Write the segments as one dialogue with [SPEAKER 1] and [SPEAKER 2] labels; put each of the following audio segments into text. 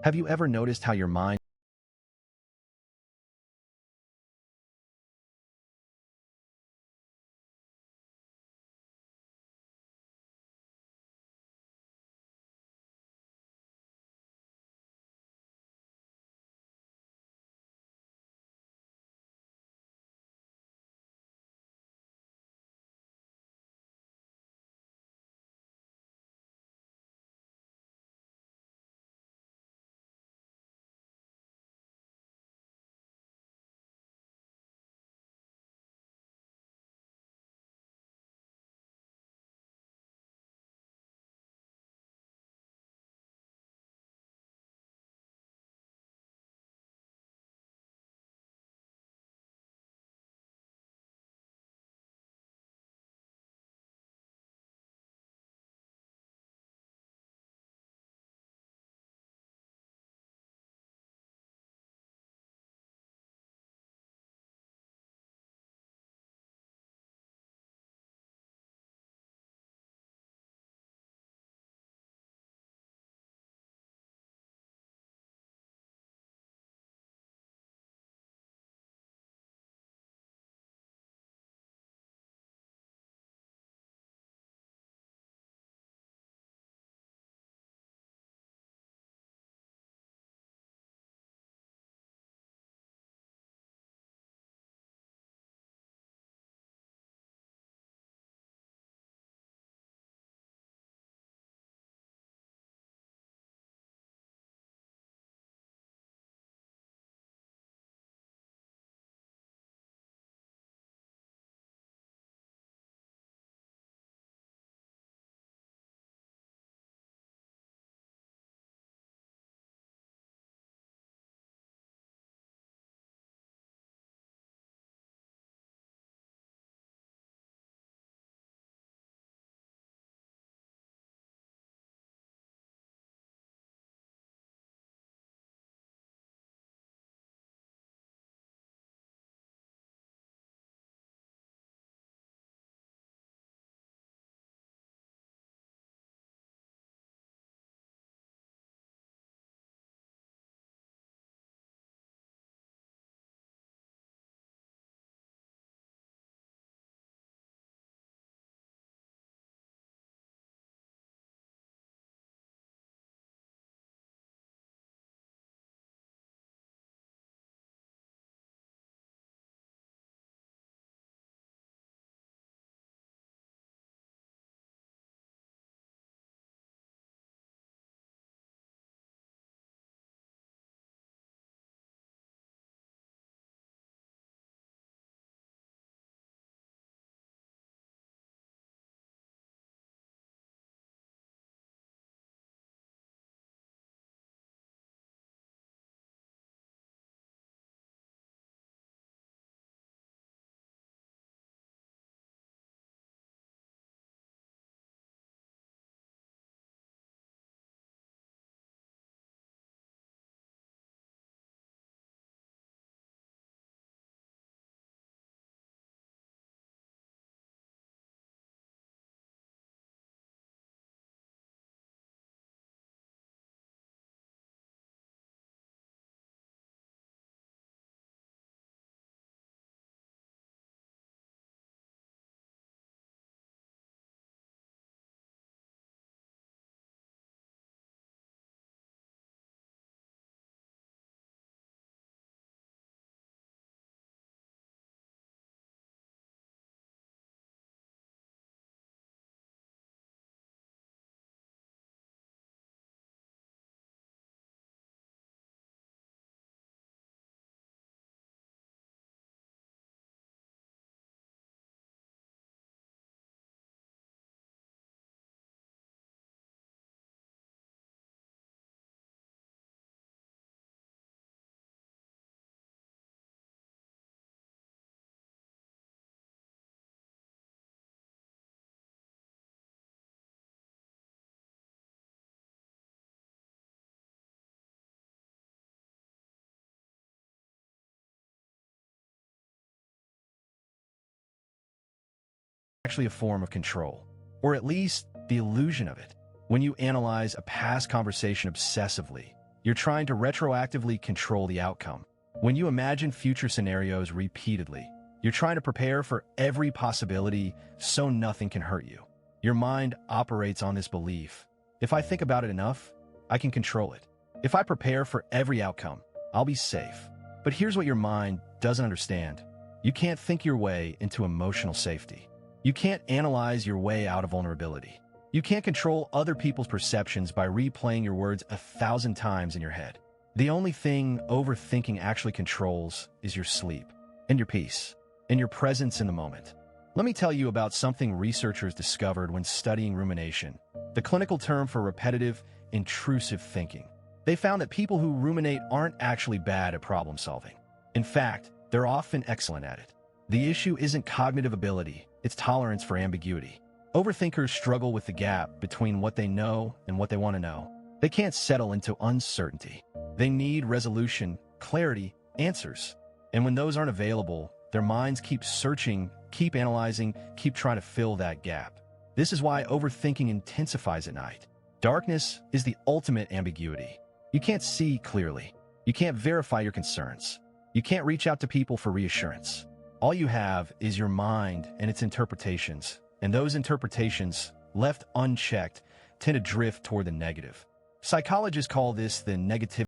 [SPEAKER 1] Have you ever noticed how your mind actually a form of control, or at least the illusion of it? When you analyze a past conversation obsessively, You're trying to retroactively control the outcome. When you imagine future scenarios repeatedly, you're trying to prepare for every possibility so nothing can hurt you. Your mind operates on this belief: if I think about it enough, I can control it. If I prepare for every outcome, I'll be safe. But here's what your mind doesn't understand. You can't think your way into emotional safety. You can't analyze your way out of vulnerability. You can't control other people's perceptions by replaying your words 1,000 times in your head. The only thing overthinking actually controls is your sleep, and your peace, and your presence in the moment. Let me tell you about something researchers discovered when studying rumination, the clinical term for repetitive, intrusive thinking. They found that people who ruminate aren't actually bad at problem solving. In fact, they're often excellent at it. The issue isn't cognitive ability, it's tolerance for ambiguity. Overthinkers struggle with the gap between what they know and what they want to know. They can't settle into uncertainty. They need resolution, clarity, answers. And when those aren't available, their minds keep searching, keep analyzing, keep trying to fill that gap. This is why overthinking intensifies at night. Darkness is the ultimate ambiguity. You can't see clearly. You can't verify your concerns. You can't reach out to people for reassurance. All you have is your mind and its interpretations. And those interpretations, left unchecked, tend to drift toward the negative. Psychologists call this the negative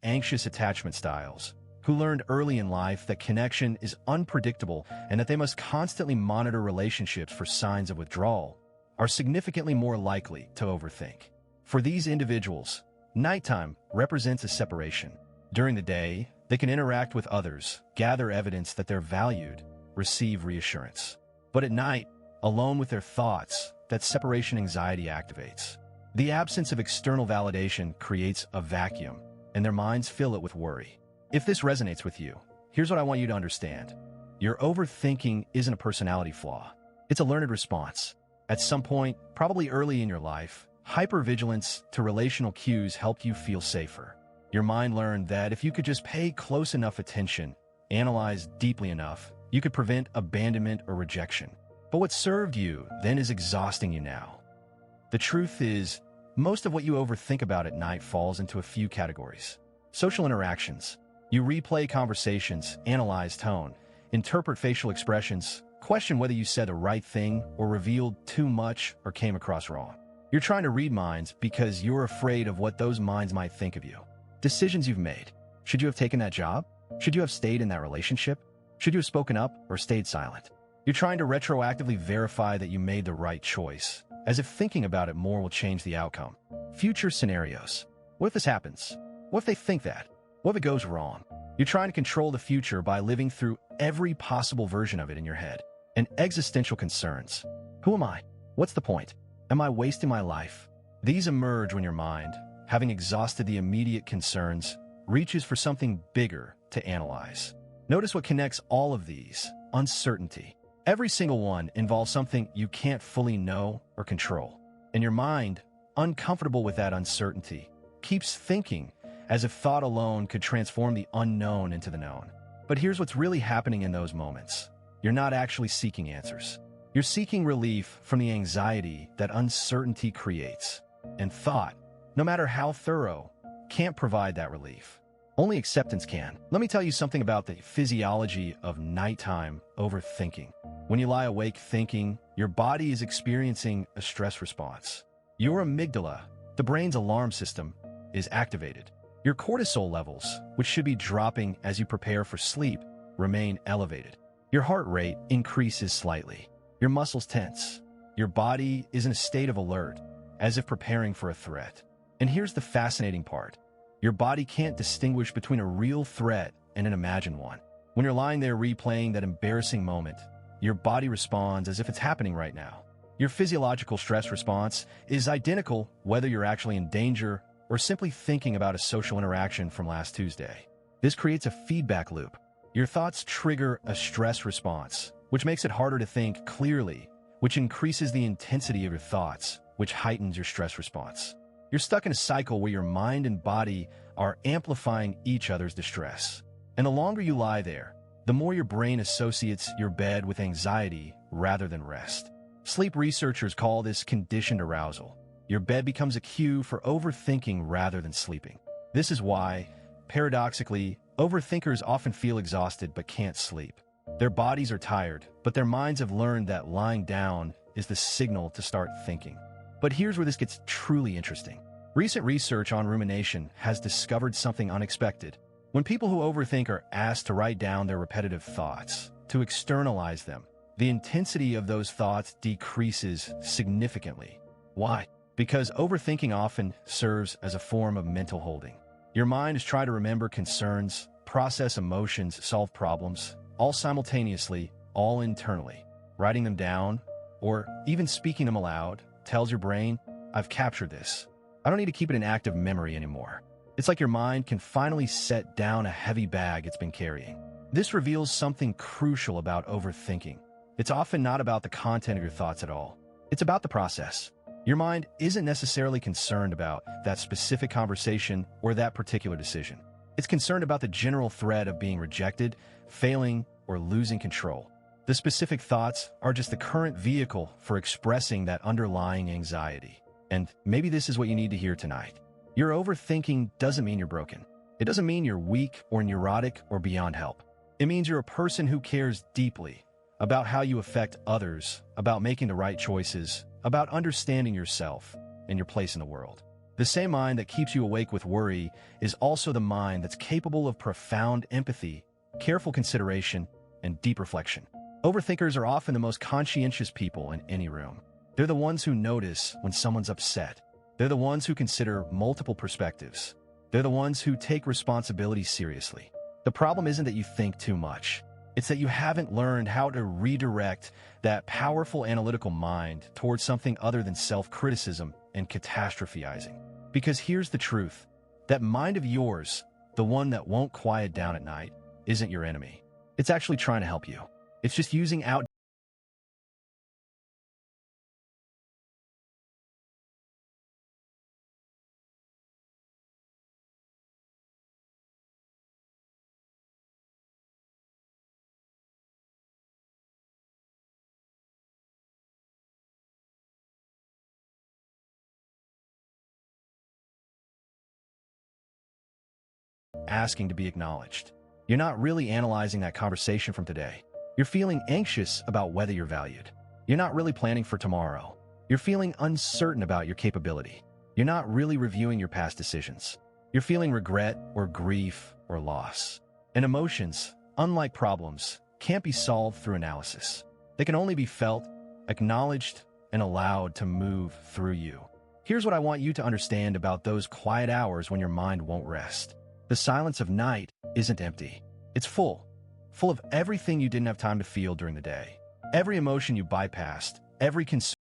[SPEAKER 1] anxious attachment styles, who learned early in life that connection is unpredictable and that they must constantly monitor relationships for signs of withdrawal, are significantly more likely to overthink. For these individuals, nighttime represents a separation. During the day, they can interact with others, gather evidence that they're valued, receive reassurance. But at night, alone with their thoughts, that separation anxiety activates. The absence of external validation creates a vacuum, and their minds fill it with worry. If this resonates with you, here's what I want you to understand. Your overthinking isn't a personality flaw. It's a learned response. At some point, probably early in your life, hypervigilance to relational cues helped you feel safer. Your mind learned that if you could just pay close enough attention, analyze deeply enough, you could prevent abandonment or rejection. But what served you then is exhausting you now. The truth is, most of what you overthink about at night falls into a few categories. Social interactions. You replay conversations, analyze tone, interpret facial expressions, question whether you said the right thing or revealed too much or came across wrong. You're trying to read minds because you're afraid of what those minds might think of you. Decisions you've made. Should you have taken that job? Should you have stayed in that relationship? Should you have spoken up or stayed silent? You're trying to retroactively verify that you made the right choice, as if thinking about it more will change the outcome. Future scenarios. What if this happens? What if they think that? What if it goes wrong? You're trying to control the future by living through every possible version of it in your head. And existential concerns. Who am I? What's the point? Am I wasting my life? These emerge when your mind, having exhausted the immediate concerns, reaches for something bigger to analyze. Notice what connects all of these: uncertainty, Every single one involves something you can't fully know or control. And your mind, uncomfortable with that uncertainty, keeps thinking as if thought alone could transform the unknown into the known. But here's what's really happening in those moments. You're not actually seeking answers. You're seeking relief from the anxiety that uncertainty creates. And thought, no matter how thorough, can't provide that relief. Only acceptance can. Let me tell you something about the physiology of nighttime overthinking. When you lie awake thinking, your body is experiencing a stress response. Your amygdala, the brain's alarm system, is activated. Your cortisol levels, which should be dropping as you prepare for sleep, remain elevated. Your heart rate increases slightly. Your muscles tense. Your body is in a state of alert, as if preparing for a threat. And here's the fascinating part. Your body can't distinguish between a real threat and an imagined one. When you're lying there replaying that embarrassing moment, your body responds as if it's happening right now. Your physiological stress response is identical whether you're actually in danger or simply thinking about a social interaction from last Tuesday. This creates a feedback loop. Your thoughts trigger a stress response, which makes it harder to think clearly, which increases the intensity of your thoughts, which heightens your stress response. You're stuck in a cycle where your mind and body are amplifying each other's distress. And the longer you lie there, the more your brain associates your bed with anxiety rather than rest. Sleep researchers call this conditioned arousal. Your bed becomes a cue for overthinking rather than sleeping. This is why, paradoxically, overthinkers often feel exhausted but can't sleep. Their bodies are tired, but their minds have learned that lying down is the signal to start thinking. But here's where this gets truly interesting. Recent research on rumination has discovered something unexpected. When people who overthink are asked to write down their repetitive thoughts, to externalize them, the intensity of those thoughts decreases significantly. Why? Because overthinking often serves as a form of mental holding. Your mind is trying to remember concerns, process emotions, solve problems, all simultaneously, all internally. Writing them down, or even speaking them aloud, tells your brain, I've captured this. I don't need to keep it in active memory anymore. It's like your mind can finally set down a heavy bag it's been carrying. This reveals something crucial about overthinking. It's often not about the content of your thoughts at all. It's about the process. Your mind isn't necessarily concerned about that specific conversation or that particular decision. It's concerned about the general threat of being rejected, failing, or losing control. The specific thoughts are just the current vehicle for expressing that underlying anxiety. And maybe this is what you need to hear tonight. Your overthinking doesn't mean you're broken. It doesn't mean you're weak or neurotic or beyond help. It means you're a person who cares deeply about how you affect others, about making the right choices, about understanding yourself and your place in the world. The same mind that keeps you awake with worry is also the mind that's capable of profound empathy, careful consideration, and deep reflection. Overthinkers are often the most conscientious people in any room. They're the ones who notice when someone's upset. They're the ones who consider multiple perspectives. They're the ones who take responsibility seriously. The problem isn't that you think too much. It's that you haven't learned how to redirect that powerful analytical mind towards something other than self-criticism and catastrophizing. Because here's the truth. That mind of yours, the one that won't quiet down at night, isn't your enemy. It's actually trying to help you. It's just using out asking to be acknowledged. You're not really analyzing that conversation from today. You're feeling anxious about whether you're valued. You're not really planning for tomorrow. You're feeling uncertain about your capability. You're not really reviewing your past decisions. You're feeling regret or grief or loss. And emotions, unlike problems, can't be solved through analysis. They can only be felt, acknowledged, and allowed to move through you. Here's what I want you to understand about those quiet hours when your mind won't rest. The silence of night isn't empty. It's full of everything you didn't have time to feel during the day. Every emotion you bypassed, every concern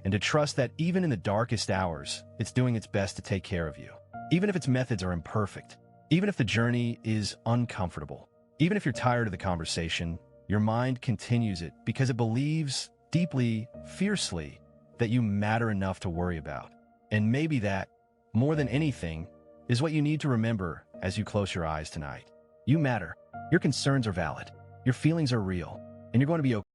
[SPEAKER 1] and to trust that even in the darkest hours, it's doing its best to take care of you. Even if its methods are imperfect, even if the journey is uncomfortable, even if you're tired of the conversation, your mind continues it because it believes deeply, fiercely, that you matter enough to worry about. And maybe that, more than anything, is what you need to remember as you close your eyes tonight. You matter. Your concerns are valid. Your feelings are real. And you're going to be okay.